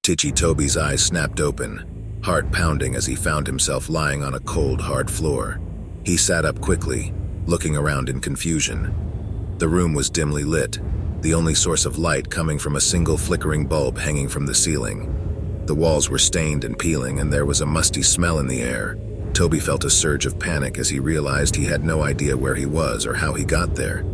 Ticci Toby's eyes snapped open, heart pounding as he found himself lying on a cold, hard floor. He sat up quickly, looking around in confusion. The room was dimly lit, the only source of light coming from a single flickering bulb hanging from the ceiling. The walls were stained and peeling, and there was a musty smell in the air. Toby felt a surge of panic as he realized he had no idea where he was or how he got there.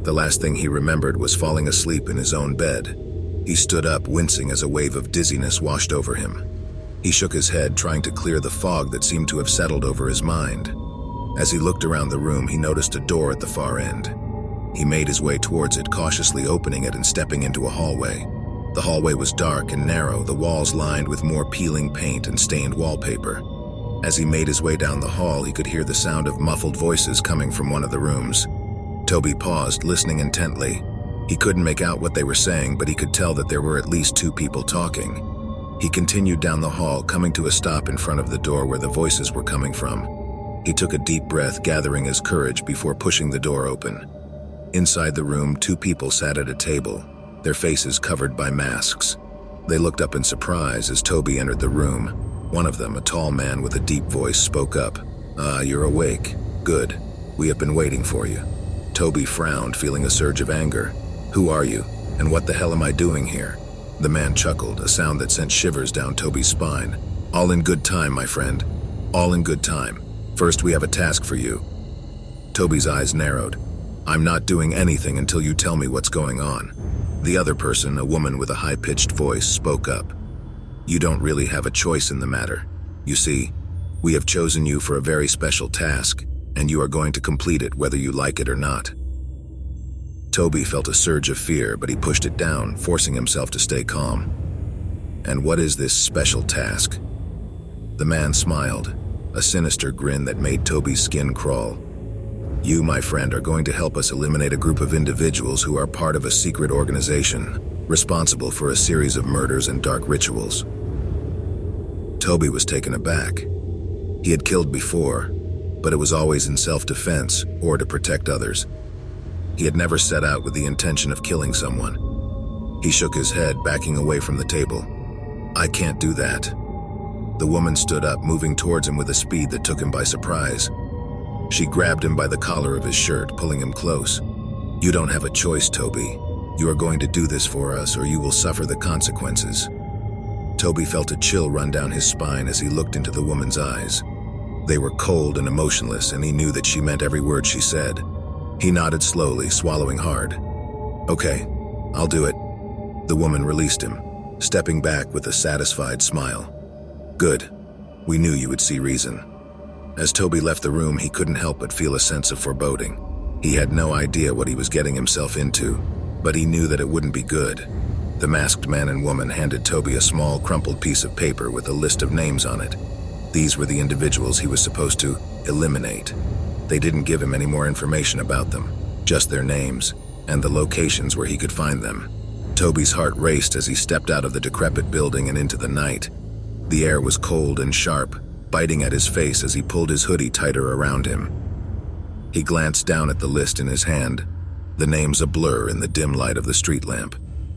The last thing he remembered was falling asleep in his own bed. He stood up, wincing as a wave of dizziness washed over him. He shook his head, trying to clear the fog that seemed to have settled over his mind. As he looked around the room, he noticed a door at the far end. He made his way towards it, cautiously opening it and stepping into a hallway. The hallway was dark and narrow, the walls lined with more peeling paint and stained wallpaper. As he made his way down the hall, he could hear the sound of muffled voices coming from one of the rooms. Toby paused, listening intently. He couldn't make out what they were saying, but he could tell that there were at least two people talking. He continued down the hall, coming to a stop in front of the door where the voices were coming from. He took a deep breath, gathering his courage before pushing the door open. Inside the room, two people sat at a table, their faces covered by masks. They looked up in surprise as Toby entered the room. One of them, a tall man with a deep voice, spoke up. You're awake. Good. We have been waiting for you." Toby frowned, feeling a surge of anger. "Who are you, and what the hell am I doing here?" The man chuckled, a sound that sent shivers down Toby's spine. "All in good time, my friend. All in good time. First, we have a task for you." Toby's eyes narrowed. "I'm not doing anything until you tell me what's going on." The other person, a woman with a high-pitched voice, spoke up. "You don't really have a choice in the matter. You see, we have chosen you for a very special task, and you are going to complete it whether you like it or not." Toby felt a surge of fear, but he pushed it down, forcing himself to stay calm. "And what is this special task?" The man smiled, a sinister grin that made Toby's skin crawl. "You, my friend, are going to help us eliminate a group of individuals who are part of a secret organization, responsible for a series of murders and dark rituals." Toby was taken aback. He had killed before, but it was always in self-defense or to protect others. He had never set out with the intention of killing someone. He shook his head, backing away from the table. "I can't do that." The woman stood up, moving towards him with a speed that took him by surprise. She grabbed him by the collar of his shirt, pulling him close. "You don't have a choice, Toby. You are going to do this for us, or you will suffer the consequences." Toby felt a chill run down his spine as he looked into the woman's eyes. They were cold and emotionless, and he knew that she meant every word she said. He nodded slowly, swallowing hard. "Okay, I'll do it." The woman released him, stepping back with a satisfied smile. "Good. We knew you would see reason." As Toby left the room, he couldn't help but feel a sense of foreboding. He had no idea what he was getting himself into, but he knew that it wouldn't be good. The masked man and woman handed Toby a small, crumpled piece of paper with a list of names on it. These were the individuals he was supposed to eliminate. They didn't give him any more information about them, just their names and the locations where he could find them. Toby's heart raced as he stepped out of the decrepit building and into the night. The air was cold and sharp, biting at his face as he pulled his hoodie tighter around him. He glanced down at the list in his hand, the names a blur in the dim light of the street lamp.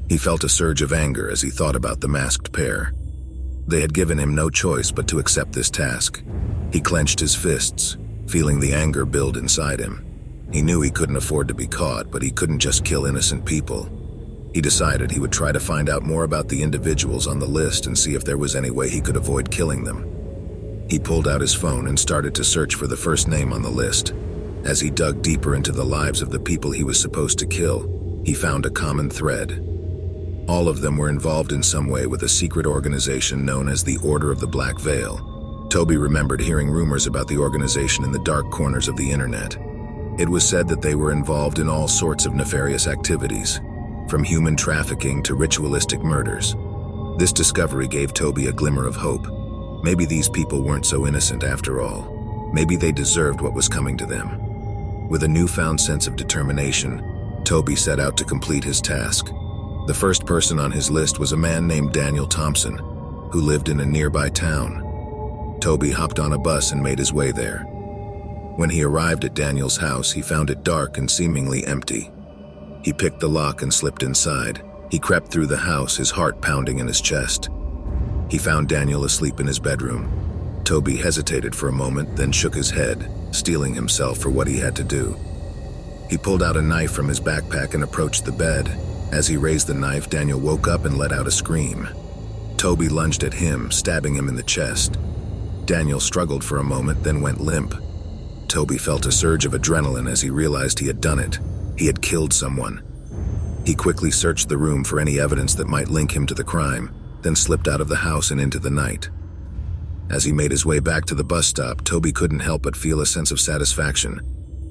He felt a surge of anger as he thought about the masked pair. They had given him no choice but to accept this task. He clenched his fists, feeling the anger build inside him. He knew he couldn't afford to be caught, but he couldn't just kill innocent people. He decided he would try to find out more about the individuals on the list and see if there was any way he could avoid killing them. He pulled out his phone and started to search for the first name on the list. As he dug deeper into the lives of the people he was supposed to kill, he found a common thread. All of them were involved in some way with a secret organization known as the Order of the Black Veil. Toby remembered hearing rumors about the organization in the dark corners of the internet. It was said that they were involved in all sorts of nefarious activities, from human trafficking to ritualistic murders. This discovery gave Toby a glimmer of hope. Maybe these people weren't so innocent after all. Maybe they deserved what was coming to them. With a newfound sense of determination, Toby set out to complete his task. The first person on his list was a man named Daniel Thompson, who lived in a nearby town. Toby hopped on a bus and made his way there. When he arrived at Daniel's house, he found it dark and seemingly empty. He picked the lock and slipped inside. He crept through the house, his heart pounding in his chest. He found Daniel asleep in his bedroom. Toby hesitated for a moment, then shook his head, steeling himself for what he had to do. He pulled out a knife from his backpack and approached the bed. As he raised the knife, Daniel woke up and let out a scream. Toby lunged at him, stabbing him in the chest. Daniel struggled for a moment, then went limp. Toby felt a surge of adrenaline as he realized he had done it. He had killed someone. He quickly searched the room for any evidence that might link him to the crime, then slipped out of the house and into the night. As he made his way back to the bus stop, Toby couldn't help but feel a sense of satisfaction.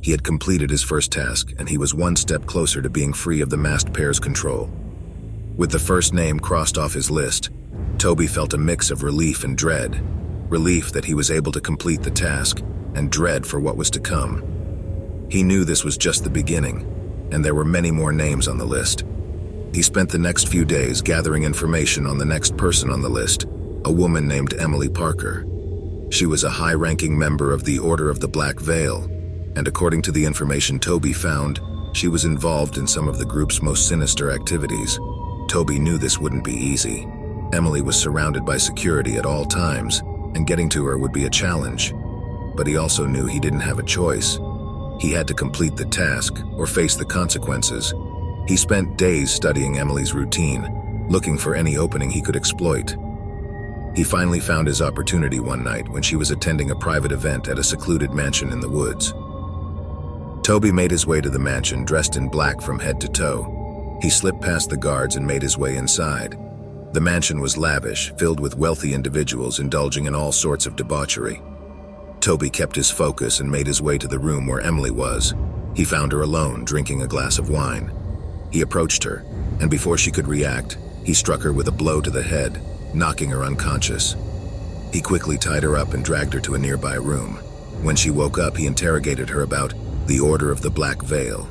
He had completed his first task, and he was one step closer to being free of the masked pair's control. With the first name crossed off his list, Toby felt a mix of relief and dread. Relief that he was able to complete the task, and dread for what was to come. He knew this was just the beginning, and there were many more names on the list. He spent the next few days gathering information on the next person on the list, a woman named Emily Parker. She was a high-ranking member of the Order of the Black Veil, and according to the information Toby found, she was involved in some of the group's most sinister activities. Toby knew this wouldn't be easy. Emily was surrounded by security at all times, and getting to her would be a challenge. But he also knew he didn't have a choice. He had to complete the task or face the consequences. He spent days studying Emily's routine, looking for any opening he could exploit. He finally found his opportunity one night when she was attending a private event at a secluded mansion in the woods. Toby made his way to the mansion dressed in black from head to toe. He slipped past the guards and made his way inside. The mansion was lavish, filled with wealthy individuals indulging in all sorts of debauchery. Toby kept his focus and made his way to the room where Emily was. He found her alone, drinking a glass of wine. He approached her, and before she could react, he struck her with a blow to the head, knocking her unconscious. He quickly tied her up and dragged her to a nearby room. When she woke up, he interrogated her about the Order of the Black Veil.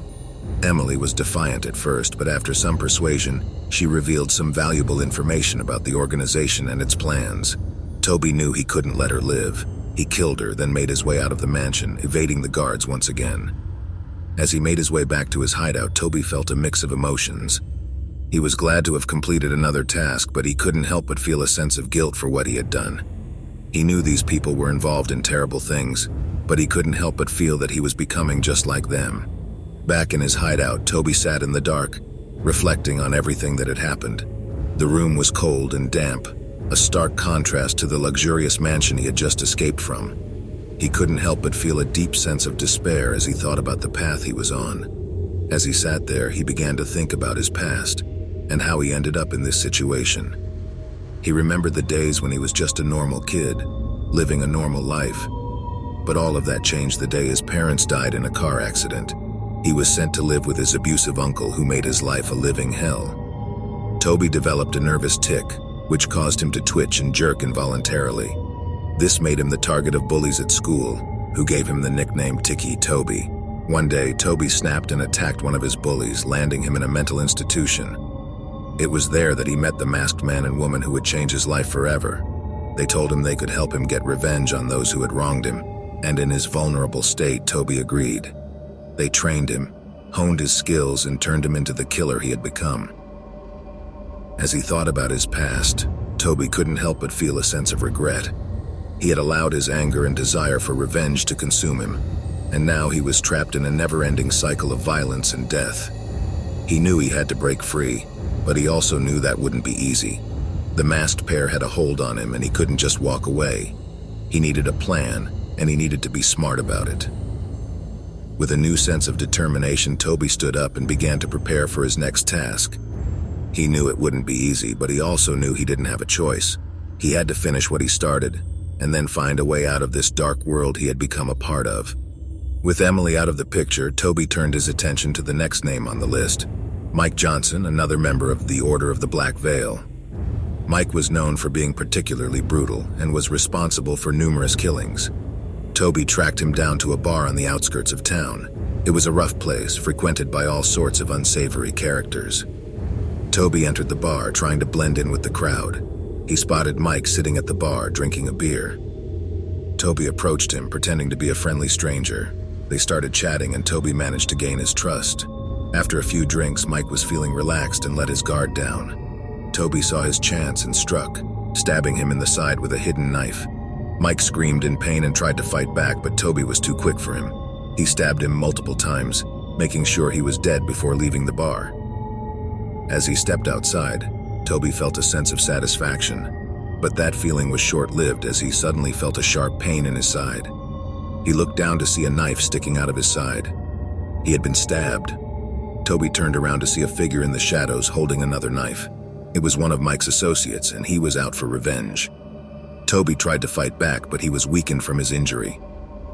Emily was defiant at first, but after some persuasion, she revealed some valuable information about the organization and its plans. Toby knew he couldn't let her live. He killed her, then made his way out of the mansion, evading the guards once again. As he made his way back to his hideout, Toby felt a mix of emotions. He was glad to have completed another task, but he couldn't help but feel a sense of guilt for what he had done. He knew these people were involved in terrible things, but he couldn't help but feel that he was becoming just like them. Back in his hideout, Toby sat in the dark, reflecting on everything that had happened. The room was cold and damp, a stark contrast to the luxurious mansion he had just escaped from. He couldn't help but feel a deep sense of despair as he thought about the path he was on. As he sat there, he began to think about his past and how he ended up in this situation. He remembered the days when he was just a normal kid, living a normal life. But all of that changed the day his parents died in a car accident. He was sent to live with his abusive uncle who made his life a living hell. Toby developed a nervous tic, which caused him to twitch and jerk involuntarily. This made him the target of bullies at school, who gave him the nickname Ticci Toby. One day, Toby snapped and attacked one of his bullies, landing him in a mental institution. It was there that he met the masked man and woman who would change his life forever. They told him they could help him get revenge on those who had wronged him, and in his vulnerable state, Toby agreed. They trained him, honed his skills, and turned him into the killer he had become. As he thought about his past, Toby couldn't help but feel a sense of regret. He had allowed his anger and desire for revenge to consume him, and now he was trapped in a never-ending cycle of violence and death. He knew he had to break free, but he also knew that wouldn't be easy. The masked pair had a hold on him, and he couldn't just walk away. He needed a plan, and he needed to be smart about it. With a new sense of determination, Toby stood up and began to prepare for his next task. He knew it wouldn't be easy, but he also knew he didn't have a choice. He had to finish what he started, and then find a way out of this dark world he had become a part of. With Emily out of the picture, Toby turned his attention to the next name on the list, Mike Johnson, another member of the Order of the Black Veil. Mike was known for being particularly brutal and was responsible for numerous killings. Toby tracked him down to a bar on the outskirts of town. It was a rough place, frequented by all sorts of unsavory characters. Toby entered the bar, trying to blend in with the crowd. He spotted Mike sitting at the bar, drinking a beer. Toby approached him, pretending to be a friendly stranger. They started chatting, and Toby managed to gain his trust. After a few drinks, Mike was feeling relaxed and let his guard down. Toby saw his chance and struck. stabbing him in the side with a hidden knife. Mike screamed in pain and tried to fight back, but Toby was too quick for him. He stabbed him multiple times, making sure he was dead before leaving the bar. As he stepped outside, Toby felt a sense of satisfaction, but that feeling was short-lived as he suddenly felt a sharp pain in his side. He looked down to see a knife sticking out of his side. He had been stabbed. Toby turned around to see a figure in the shadows holding another knife. It was one of Mike's associates, and he was out for revenge. Toby tried to fight back, but he was weakened from his injury.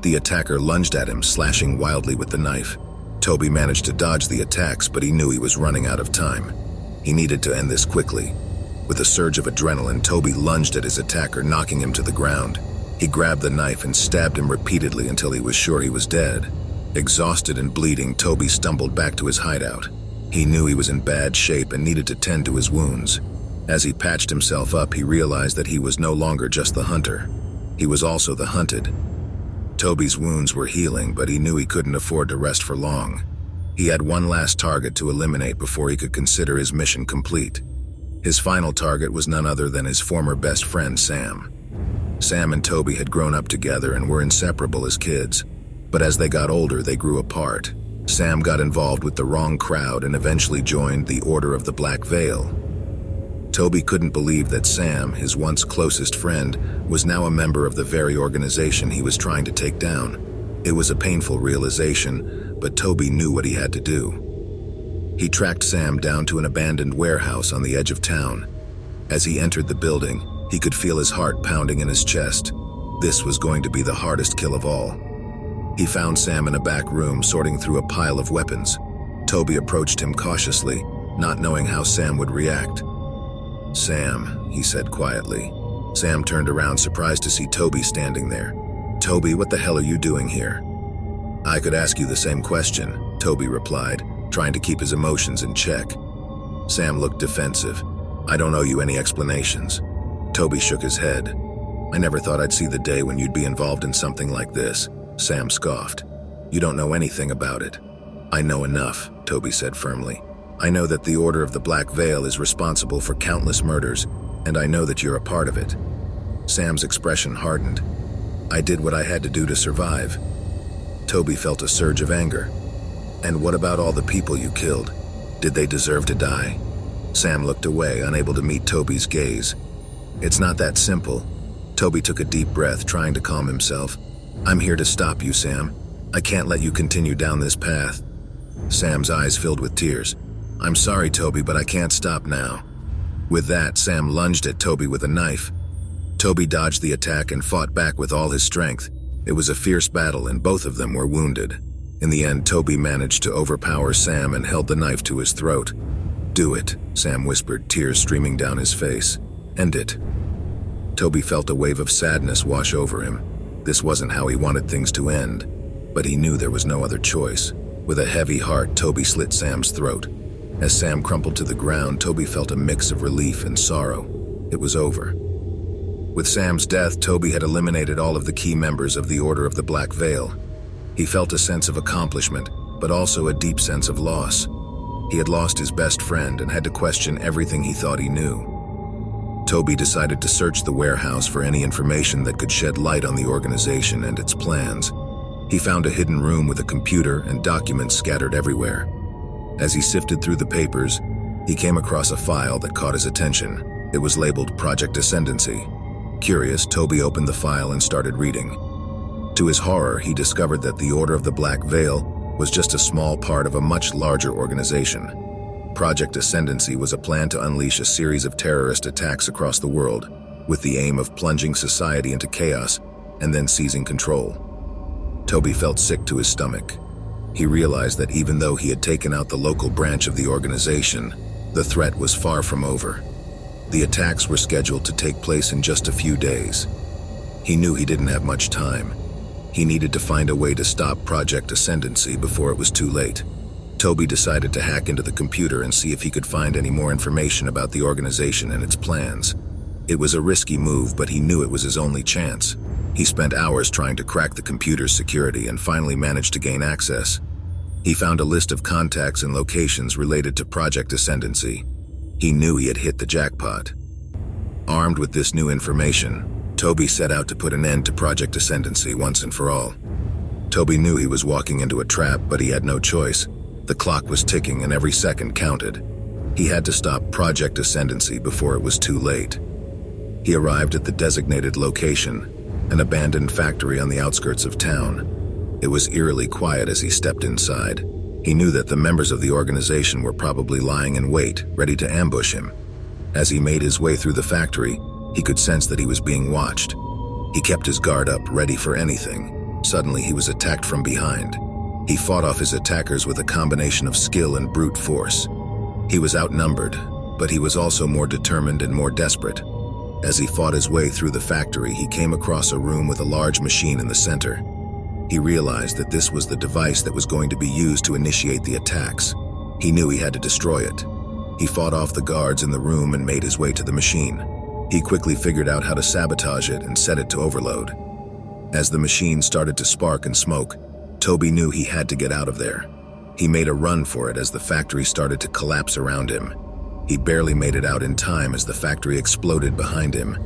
The attacker lunged at him, slashing wildly with the knife. Toby managed to dodge the attacks, but he knew he was running out of time. He needed to end this quickly. With a surge of adrenaline, Toby lunged at his attacker, knocking him to the ground. He grabbed the knife and stabbed him repeatedly until he was sure he was dead. Exhausted and bleeding, Toby stumbled back to his hideout. He knew he was in bad shape and needed to tend to his wounds. As he patched himself up, he realized that he was no longer just the hunter. He was also the hunted. Toby's wounds were healing, but he knew he couldn't afford to rest for long. He had one last target to eliminate before he could consider his mission complete. His final target was none other than his former best friend, Sam. Sam and Toby had grown up together and were inseparable as kids. But as they got older, they grew apart. Sam got involved with the wrong crowd and eventually joined the Order of the Black Veil. Toby couldn't believe that Sam, his once closest friend, was now a member of the very organization he was trying to take down. It was a painful realization, but Toby knew what he had to do. He tracked Sam down to an abandoned warehouse on the edge of town. As he entered the building, he could feel his heart pounding in his chest. This was going to be the hardest kill of all. He found Sam in a back room sorting through a pile of weapons. Toby approached him cautiously, not knowing how Sam would react. "Sam," he said quietly. Sam turned around, surprised to see Toby standing there. "Toby, what the hell are you doing here?" "I could ask you the same question," Toby replied, trying to keep his emotions in check. Sam looked defensive. "I don't owe you any explanations." Toby shook his head. "I never thought I'd see the day when you'd be involved in something like this," Sam scoffed. "You don't know anything about it." "I know enough," Toby said firmly. "I know that the Order of the Black Veil is responsible for countless murders, and I know that you're a part of it." Sam's expression hardened. "I did what I had to do to survive." Toby felt a surge of anger. "And what about all the people you killed? Did they deserve to die?" Sam looked away, unable to meet Toby's gaze. "It's not that simple." Toby took a deep breath, trying to calm himself. "I'm here to stop you, Sam. I can't let you continue down this path." Sam's eyes filled with tears. "I'm sorry, Toby, but I can't stop now." With that, Sam lunged at Toby with a knife. Toby dodged the attack and fought back with all his strength. It was a fierce battle, and both of them were wounded. In the end, Toby managed to overpower Sam and held the knife to his throat. "Do it," Sam whispered, tears streaming down his face. "End it." Toby felt a wave of sadness wash over him. This wasn't how he wanted things to end, but he knew there was no other choice. With a heavy heart, Toby slit Sam's throat. As Sam crumpled to the ground, Toby felt a mix of relief and sorrow. It was over. With Sam's death, Toby had eliminated all of the key members of the Order of the Black Veil. He felt a sense of accomplishment, but also a deep sense of loss. He had lost his best friend and had to question everything he thought he knew. Toby decided to search the warehouse for any information that could shed light on the organization and its plans. He found a hidden room with a computer and documents scattered everywhere. As he sifted through the papers, he came across a file that caught his attention. It was labeled Project Ascendancy. Curious, Toby opened the file and started reading. To his horror, he discovered that the Order of the Black Veil was just a small part of a much larger organization. Project Ascendancy was a plan to unleash a series of terrorist attacks across the world, with the aim of plunging society into chaos and then seizing control. Toby felt sick to his stomach. He realized that even though he had taken out the local branch of the organization, the threat was far from over. The attacks were scheduled to take place in just a few days. He knew he didn't have much time. He needed to find a way to stop Project Ascendancy before it was too late. Toby decided to hack into the computer and see if he could find any more information about the organization and its plans. It was a risky move, but he knew it was his only chance. He spent hours trying to crack the computer's security and finally managed to gain access. He found a list of contacts and locations related to Project Ascendancy. He knew he had hit the jackpot. Armed with this new information, Toby set out to put an end to Project Ascendancy once and for all. Toby knew he was walking into a trap, but he had no choice. The clock was ticking and every second counted. He had to stop Project Ascendancy before it was too late. He arrived at the designated location, an abandoned factory on the outskirts of town. It was eerily quiet as he stepped inside. He knew that the members of the organization were probably lying in wait, ready to ambush him. As he made his way through the factory, he could sense that he was being watched. He kept his guard up, ready for anything. Suddenly, he was attacked from behind. He fought off his attackers with a combination of skill and brute force. He was outnumbered, but he was also more determined and more desperate. As he fought his way through the factory, he came across a room with a large machine in the center. He realized that this was the device that was going to be used to initiate the attacks. He knew he had to destroy it. He fought off the guards in the room and made his way to the machine. He quickly figured out how to sabotage it and set it to overload. As the machine started to spark and smoke, Toby knew he had to get out of there. He made a run for it as the factory started to collapse around him. He barely made it out in time as the factory exploded behind him.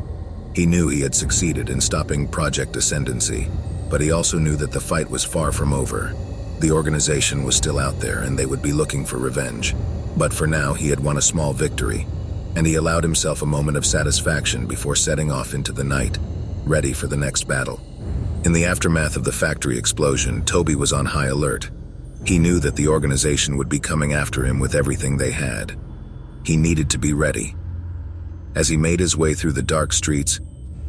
He knew he had succeeded in stopping Project Ascendancy, but he also knew that the fight was far from over. The organization was still out there and they would be looking for revenge. But for now, he had won a small victory, and he allowed himself a moment of satisfaction before setting off into the night, ready for the next battle. In the aftermath of the factory explosion, Toby was on high alert. He knew that the organization would be coming after him with everything they had. He needed to be ready. As he made his way through the dark streets,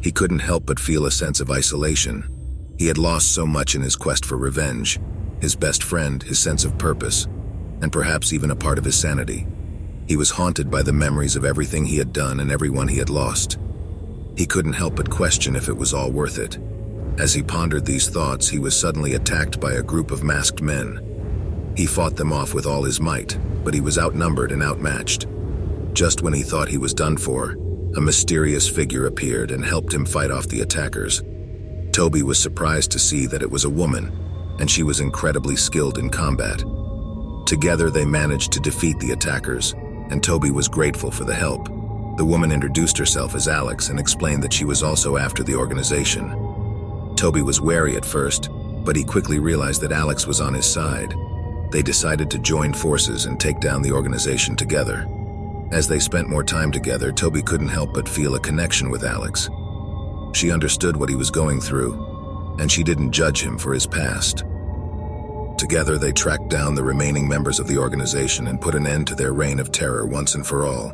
he couldn't help but feel a sense of isolation. He had lost so much in his quest for revenge, his best friend, his sense of purpose, and perhaps even a part of his sanity. He was haunted by the memories of everything he had done and everyone he had lost. He couldn't help but question if it was all worth it. As he pondered these thoughts, he was suddenly attacked by a group of masked men. He fought them off with all his might, but he was outnumbered and outmatched. Just when he thought he was done for, a mysterious figure appeared and helped him fight off the attackers. Toby was surprised to see that it was a woman, and she was incredibly skilled in combat. Together they managed to defeat the attackers, and Toby was grateful for the help. The woman introduced herself as Alex and explained that she was also after the organization. Toby was wary at first, but he quickly realized that Alex was on his side. They decided to join forces and take down the organization together. As they spent more time together, Toby couldn't help but feel a connection with Alex. She understood what he was going through, and she didn't judge him for his past. Together, they tracked down the remaining members of the organization and put an end to their reign of terror once and for all.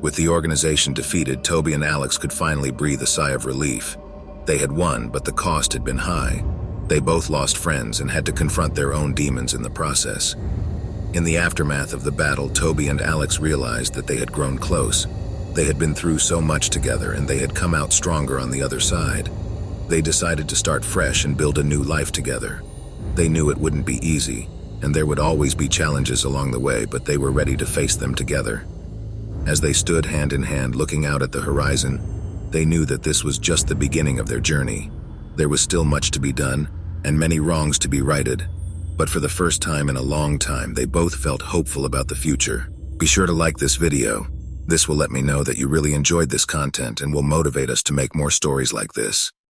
With the organization defeated, Toby and Alex could finally breathe a sigh of relief. They had won, but the cost had been high. They both lost friends and had to confront their own demons in the process. In the aftermath of the battle, Toby and Alex realized that they had grown close. They had been through so much together and they had come out stronger on the other side. They decided to start fresh and build a new life together. They knew it wouldn't be easy, and there would always be challenges along the way, but they were ready to face them together. As they stood hand in hand looking out at the horizon, they knew that this was just the beginning of their journey. There was still much to be done, and many wrongs to be righted. But for the first time in a long time, they both felt hopeful about the future. Be sure to like this video. This will let me know that you really enjoyed this content and will motivate us to make more stories like this.